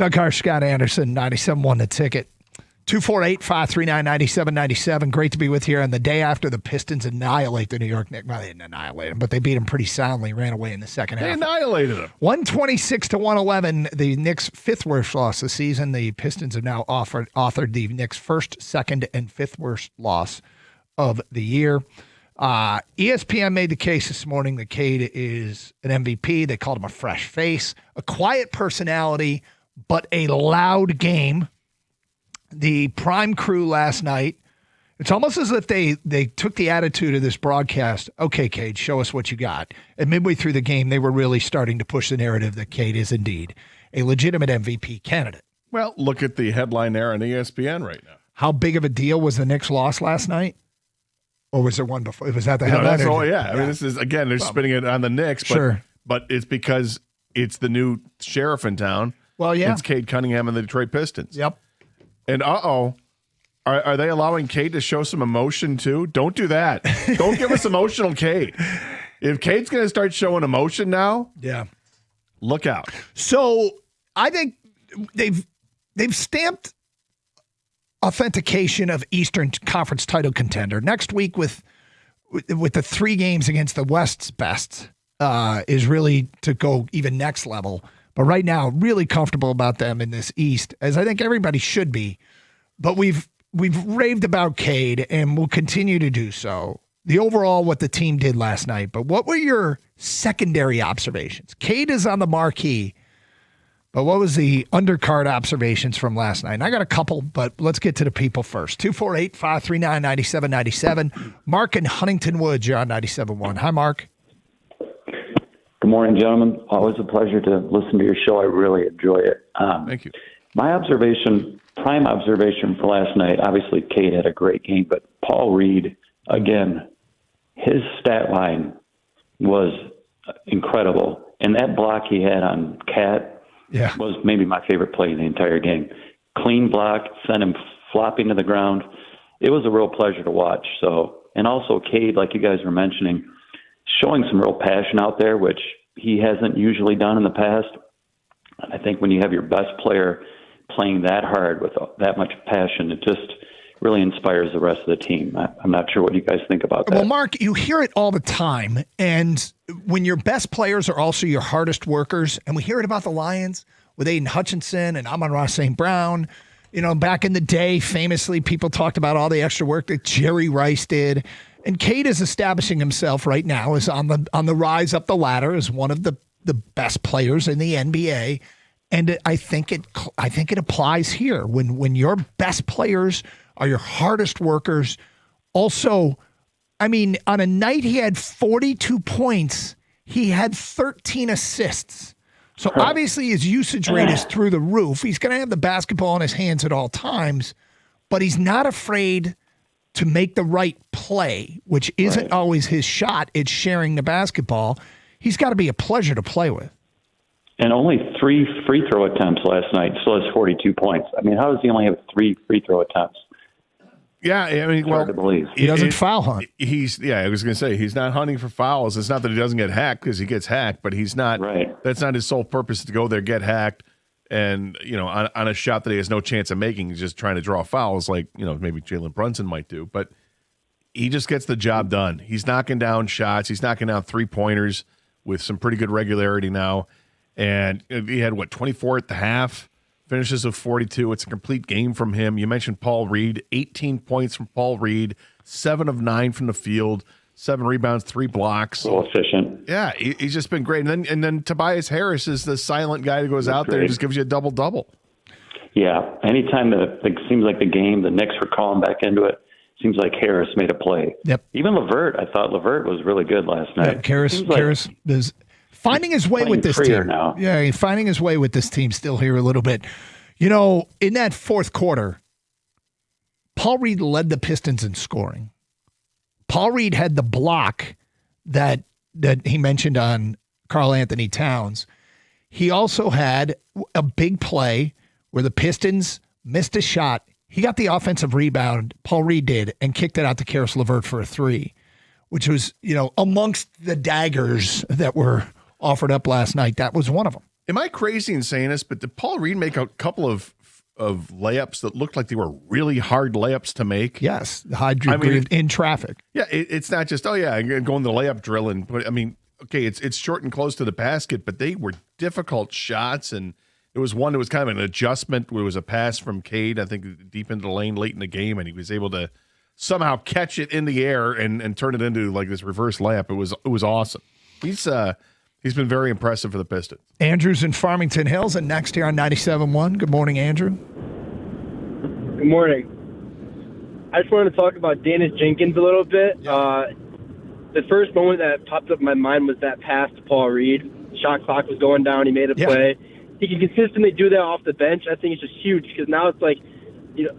Doug Karsch, Scott Anderson, 97.1 The Ticket. 248-539-9797. Great to be with you here on the day after the Pistons annihilate the New York Knicks. Well, they didn't annihilate them, but they beat them pretty soundly, ran away in the second half. They annihilated them. 126-111, the Knicks' fifth worst loss this season. The Pistons have now authored the Knicks' first, second, and fifth worst loss of the year. ESPN made the case this morning that Cade is an MVP. They called him a fresh face, a quiet personality, but a loud game. The Prime crew last night, it's almost as if they took the attitude of this broadcast, okay, Cade, show us what you got. And midway through the game, they were really starting to push the narrative that Cade is indeed a legitimate MVP candidate. Well, look at the headline there on ESPN right now. How big of a deal was the Knicks' loss last night? Or was there one before? Was that the headline? That's all, yeah. I mean, this is, again, they're spinning it on the Knicks, but it's because it's the new sheriff in town. Well, yeah. It's Cade Cunningham and the Detroit Pistons. Yep. And are they allowing Cade to show some emotion too? Don't do that. Don't give us emotional Cade. If Cade's going to start showing emotion now, yeah, look out. So I think they've stamped authentication of Eastern Conference title contender. Next week with the 3 games against the West's best is really to go even next level. But right now, really comfortable about them in this East, as I think everybody should be. But we've raved about Cade, and we'll continue to do so. The overall, what the team did last night. But what were your secondary observations? Cade is on the marquee, but what was the undercard observations from last night? And I got a couple, but let's get to the people first. 248-539-9797. Mark in Huntington Woods, you're on 97.1. Hi, Mark. Good morning, gentlemen. Always a pleasure to listen to your show. I really enjoy it. Thank you. My prime observation for last night, obviously Cade had a great game, but Paul Reed, again, his stat line was incredible. And that block he had on Cat was maybe my favorite play in the entire game. Clean block, sent him flopping to the ground. It was a real pleasure to watch. So, and also Cade, like you guys were mentioning, showing some real passion out there, which he hasn't usually done in the past. And I think when you have your best player playing that hard with that much passion, it just really inspires the rest of the team. I'm not sure what you guys think about that. Well, Mark, you hear it all the time. And when your best players are also your hardest workers, and we hear it about the Lions with Aiden Hutchinson and Amon-Ra St. Brown. You know, back in the day, famously, people talked about all the extra work that Jerry Rice did. And Cade is establishing himself right now as on the rise up the ladder as one of the best players in the NBA. And I think it applies here when your best players are your hardest workers. Also, I mean, on a night he had 42 points, he had 13 assists. So obviously his usage rate is through the roof. He's going to have the basketball in his hands at all times, but he's not afraid to make the right play, which isn't always his shot. It's sharing the basketball. He's got to be a pleasure to play with. And only 3 free throw attempts last night, still has 42 points. I mean, how does he only have 3 free throw attempts? Yeah, I mean, hard to believe. He doesn't foul hunt. I was going to say, he's not hunting for fouls. It's not that he doesn't get hacked, because he gets hacked, but he's not. Right. That's not his sole purpose, to go there, get hacked, and, you know, on a shot that he has no chance of making, he's just trying to draw fouls like, you know, maybe Jalen Brunson might do. But he just gets the job done. He's knocking down shots. He's knocking down 3-pointers with some pretty good regularity now. And he had, 24 at the half, finishes with 42. It's a complete game from him. You mentioned Paul Reed, 18 points from Paul Reed, 7 of 9 from the field, 7 rebounds, 3 blocks. So efficient. Yeah, he's just been great. And then Tobias Harris is the silent guy that goes out there and just gives you a double-double. Yeah, anytime it seems like the Knicks were calling back into it, seems like Harris made a play. Yep. Even LeVert, I thought LeVert was really good last night. Yeah, Harris is finding his way with this team. Now. Yeah, he's finding his way with this team still here a little bit. You know, in that fourth quarter, Paul Reed led the Pistons in scoring. Paul Reed had the block that he mentioned on Karl Anthony Towns. He also had a big play where the Pistons missed a shot. He got the offensive rebound, Paul Reed did, and kicked it out to Karis LeVert for a 3, which was, you know, amongst the daggers that were offered up last night. That was one of them. Am I crazy in saying this? But did Paul Reed make a couple of layups that looked like they were really hard layups to make? Yes, in traffic. Yeah, it's not just going to the layup drill okay, it's short and close to the basket, but they were difficult shots, and it was one that was kind of an adjustment. It was a pass from Cade, I think, deep into the lane late in the game, and he was able to somehow catch it in the air and turn it into like this reverse layup. It was awesome. He's been very impressive for the Pistons. Andrew's in Farmington Hills, and next here on 97.1. Good morning, Andrew. Good morning. I just wanted to talk about Dennis Jenkins a little bit. Yeah. The first moment that popped up in my mind was that pass to Paul Reed. Shot clock was going down. He made a play. He can consistently do that off the bench. I think it's just huge because now it's like,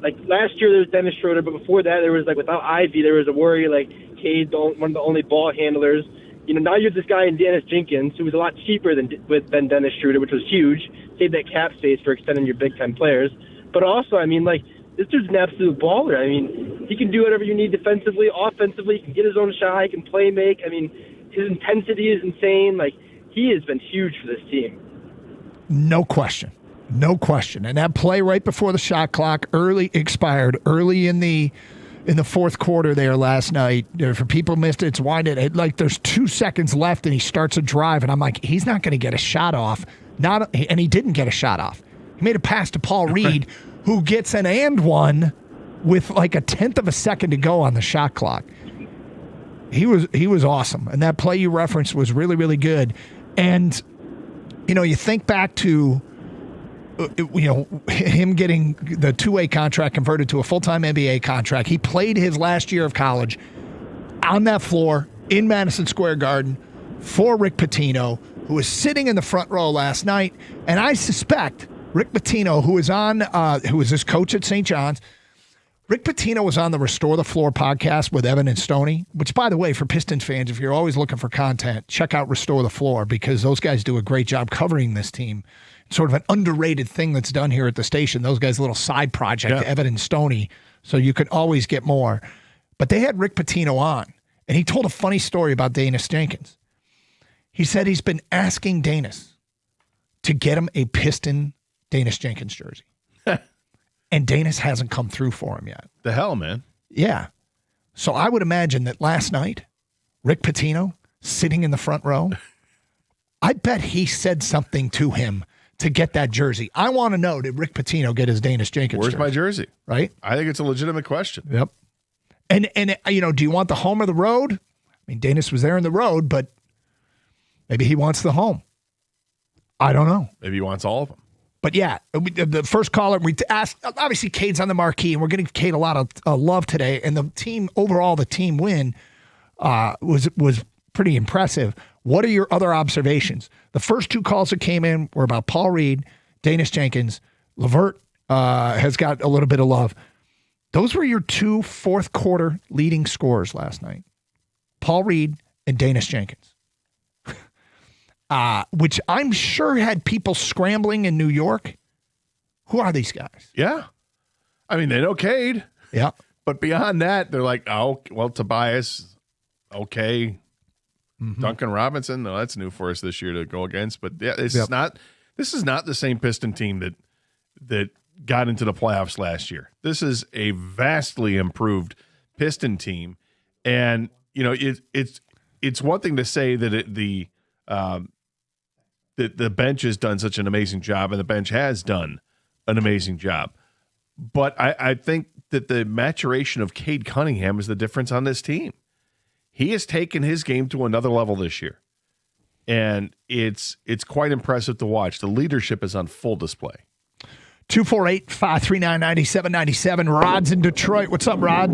like last year there was Dennis Schroeder, but before that there was without Ivy there was a worry Cade, one of the only ball handlers. Now you have this guy in Dennis Jenkins who was a lot cheaper than Dennis Schroeder, which was huge. Save that cap space for extending your big time players. But also, this dude's an absolute baller. He can do whatever you need defensively, offensively. He can get his own shot. He can play make. His intensity is insane. He has been huge for this team. No question. No question. And that play right before the shot clock expired early in the fourth quarter there last night. For people who missed it, it's winded. There's 2 seconds left and he starts a drive. And I'm like, he's not going to get a shot off. And he didn't get a shot off. He made a pass to Paul Reed, who gets an and one with a 1/10 of a second to go on the shot clock. He was awesome. And that play you referenced was really, really good. And, you think back to, him getting the two-way contract converted to a full-time NBA contract. He played his last year of college on that floor in Madison Square Garden for Rick Pitino, who was sitting in the front row last night. And I suspect Rick Pitino, who was his coach at St. John's, Rick Pitino was on the Restore the Floor podcast with Evan and Stoney, which, by the way, for Pistons fans, if you're always looking for content, check out Restore the Floor because those guys do a great job covering this team. It's sort of an underrated thing that's done here at the station. Those guys' little side project, Evan and Stoney, so you can always get more. But they had Rick Pitino on, and he told a funny story about Dennis Jenkins. He said he's been asking Dennis to get him a Piston Dennis Jenkins jersey. And Dennis hasn't come through for him yet. The hell, man. Yeah. So I would imagine that last night, Rick Pitino, sitting in the front row, I bet he said something to him to get that jersey. I want to know, did Rick Pitino get his Dennis Jenkins Where's jersey? My jersey? Right? I think it's a legitimate question. Yep. And do you want the home or the road? Dennis was there in the road, but maybe he wants the home. I don't know. Maybe he wants all of them. But yeah, the first caller, we asked, obviously Cade's on the marquee, and we're getting Cade a lot of love today. And the team win was pretty impressive. What are your other observations? The first 2 calls that came in were about Paul Reed, Dennis Jenkins. LeVert has got a little bit of love. Those were your 2 fourth quarter leading scorers last night. Paul Reed and Dennis Jenkins. Which I'm sure had people scrambling in New York. Who are these guys? Yeah. They know Cade. Yeah. But beyond that, they're like, oh, well, Tobias, okay. Mm-hmm. Duncan Robinson, no, that's new for us this year to go against. But yeah, this is not the same Piston team that got into the playoffs last year. This is a vastly improved Piston team. And, it's one thing to say that the bench has done such an amazing job, and the bench has done an amazing job. But I think that the maturation of Cade Cunningham is the difference on this team. He has taken his game to another level this year, and it's quite impressive to watch. The leadership is on full display. 248-539-9797. Rod's in Detroit. What's up, Rod?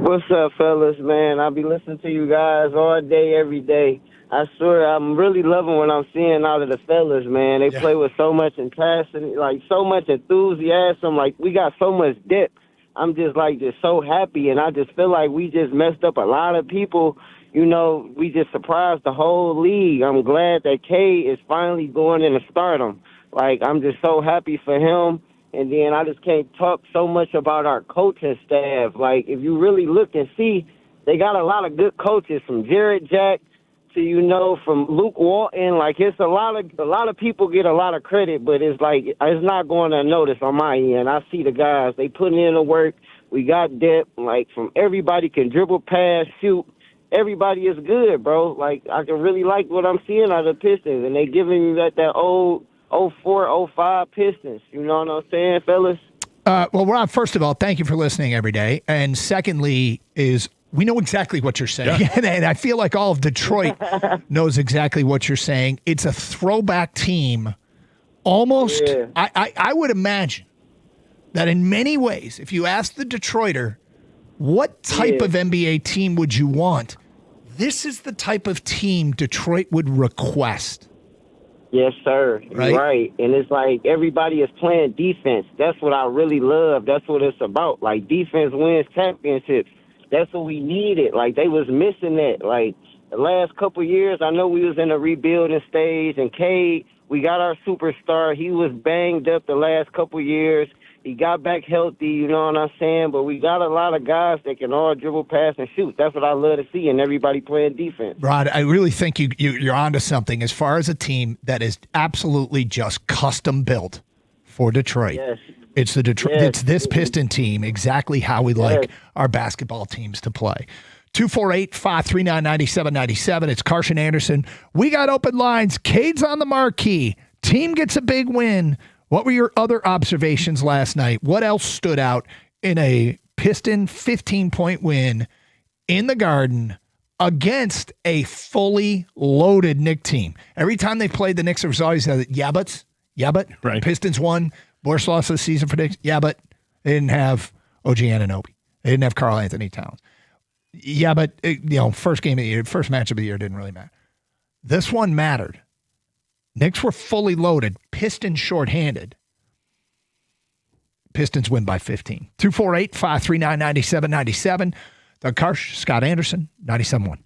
What's up, fellas, man? I'll be listening to you guys all day, every day. I swear, I'm really loving what I'm seeing out of the fellas, man. They play with so much passion, so much enthusiasm. We got so much depth. I'm just so happy, and I just feel like we just messed up a lot of people. We just surprised the whole league. I'm glad that K is finally going into stardom. I'm just so happy for him. And then I just can't talk so much about our coaching staff. If you really look and see, they got a lot of good coaches from Jared Jack to, from Luke Walton, like it's a lot of people get a lot of credit, but it's like it's not going unnoticed on my end. I see the guys, they putting in the work. We got depth, like from everybody can dribble, pass, shoot. Everybody is good, bro. Like I can really like what I'm seeing out of the Pistons, and they giving me that old 04, 05 Pistons. You know what I'm saying, fellas? Well, Rob, first of all, thank you for listening every day. And secondly is we know exactly what you're saying. Yeah. And I feel like all of Detroit knows exactly what you're saying. It's a throwback team. Almost, yeah. I would imagine that in many ways, if you ask the Detroiter, what type of NBA team would you want? This is the type of team Detroit would request. Yes, sir. Right. And it's like everybody is playing defense. That's what I really love. That's what it's about. Like, defense wins championships. That's what we needed. Like, they was missing that. Like, the last couple of years, I know we was in a rebuilding stage, and Cade, we got our superstar. He was banged up the last couple of years. He got back healthy, you know what I'm saying? But we got a lot of guys that can all dribble, pass, and shoot. That's what I love to see, and everybody playing defense. Rod, I really think you're onto something as far as a team that is absolutely just custom built for Detroit. Yes. It's the Detroit. Yes. It's this Piston team, exactly how we like our basketball teams to play. 248-539-9797. It's Karsch and Anderson. We got open lines. Cade's on the marquee. Team gets a big win. What were your other observations last night? What else stood out in a Piston 15-point win in the Garden against a fully loaded Knicks team? Every time they played the Knicks, there was always a yeah, but. Right. Pistons won. Bush lost the season for Knicks. Yeah, but they didn't have OG Anunoby. They didn't have Karl Anthony Towns. Yeah, but first game of the year, first matchup of the year didn't really matter. This one mattered. Knicks were fully loaded. Pistons shorthanded. Pistons win by 15. 248-539-9797. Doug Karsch, Scott Anderson, 97.1.